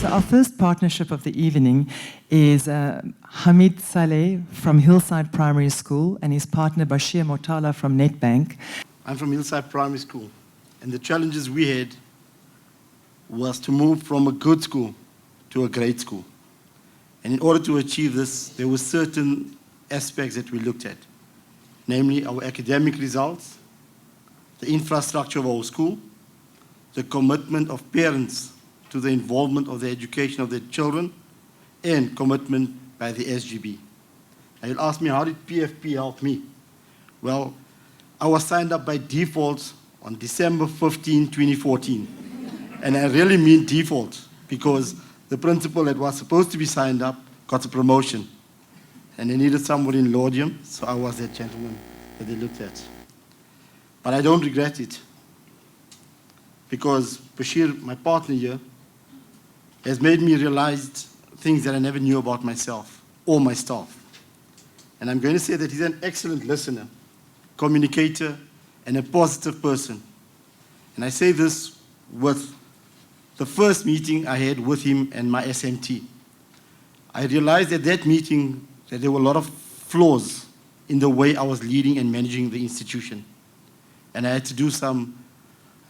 So our first partnership of the evening is Hamid Saleh from Hillside Primary School and his partner Bashir Motala from Netbank. I'm from Hillside Primary School, and the challenges we had was to move from a good school to a great school. And in order to achieve this, there were certain aspects that we looked at, namely our academic results, the infrastructure of our school, the commitment of parents to the involvement of the education of their children, and commitment by the SGB. Now you'll ask me, how did PFP help me? Well, I was signed up by default on December 15, 2014. And I really mean default, because the principal that was supposed to be signed up got a promotion. And they needed somebody in Laudium, so I was that gentleman that they looked at. But I don't regret it, because Bashir, my partner here, has made me realize things that I never knew about myself or my staff. And I'm going to say that he's an excellent listener, communicator, and a positive person. And I say this with the first meeting I had with him and my SMT. I realized at that meeting that there were a lot of flaws in the way I was leading and managing the institution. And I had to do some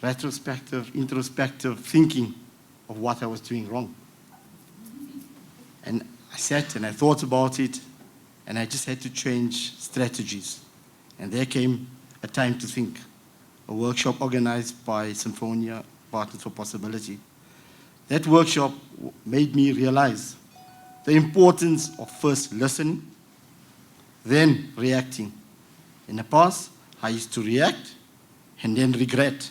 retrospective, introspective thinking of what I was doing wrong. And I sat and I thought about it, and I just had to change strategies. And there came a time to think, a workshop organized by Symphonia Partners for Possibility. That workshop made me realize the importance of first listening, then reacting. In the past, I used to react and then regret.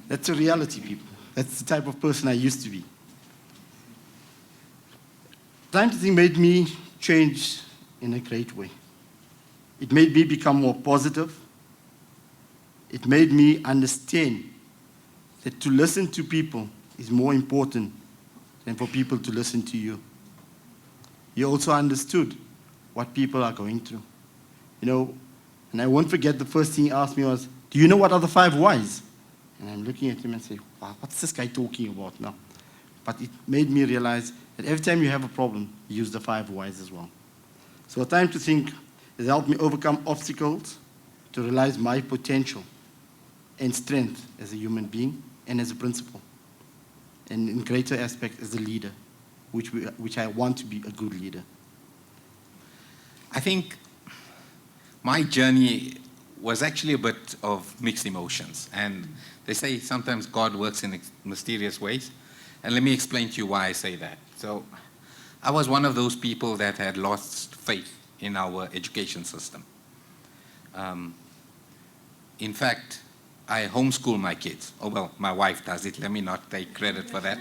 That's a reality, people. That's the type of person I used to be. Time to think made me change in a great way. It made me become more positive. It made me understand that to listen to people is more important than for people to listen to you. You also understood what people are going through. You know, and I won't forget the first thing he asked me was, do you know what are the 5 whys? And I'm looking at him and say, wow, what's this guy talking about now? But it made me realize that every time you have a problem, you use the 5 whys as well. So time to think has helped me overcome obstacles to realize my potential and strength as a human being and as a principal. And in greater aspect as a leader, which I want to be a good leader. I think my journey was actually a bit of mixed emotions. And they say sometimes God works in mysterious ways. And let me explain to you why I say that. So I was one of those people that had lost faith in our education system. In fact, I homeschool my kids. Oh, well, my wife does it. Let me not take credit for that.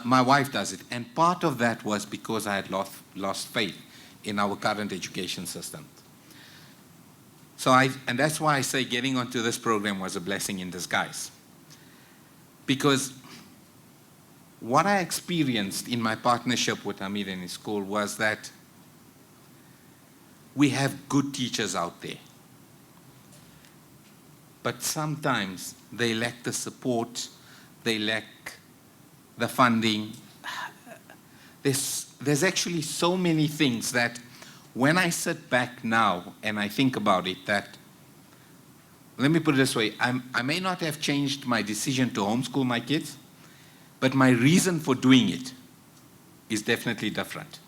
My wife does it. And part of that was because I had lost faith in our current education system. So and that's why I say getting onto this program was a blessing in disguise. Because what I experienced in my partnership with Hamid and his school was that we have good teachers out there. But sometimes they lack the support, they lack the funding. There's actually so many things that when I sit back now and I think about it, that, let me put it this way, I may not have changed my decision to homeschool my kids, but my reason for doing it is definitely different.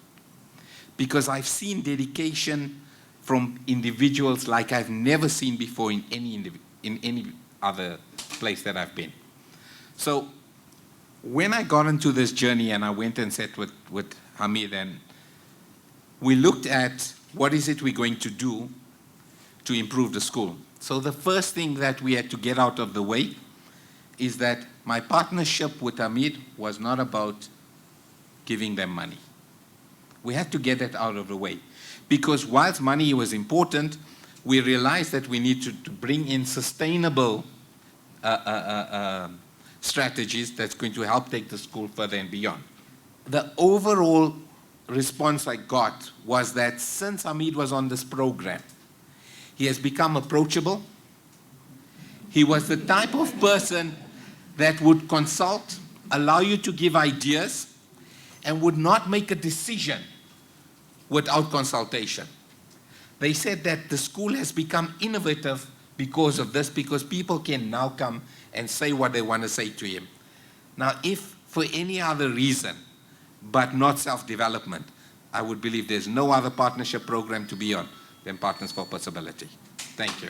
Because I've seen dedication from individuals like I've never seen before in any other place that I've been. So when I got into this journey and I went and sat with Hamid, and we looked at what is it we're going to do to improve the school. So the first thing that we had to get out of the way is that my partnership with Hamid was not about giving them money. We had to get that out of the way. Because whilst money was important, we realized that we need to bring in sustainable strategies that's going to help take the school further and beyond. The overall response I got was that since Hamid was on this program, he has become approachable. He was the type of person that would consult, allow you to give ideas, and would not make a decision without consultation. They said that the school has become innovative because of this, because people can now come and say what they want to say to him. Now, if for any other reason, but not self-development, I would believe there's no other partnership program to be on than Partners for Possibility. Thank you.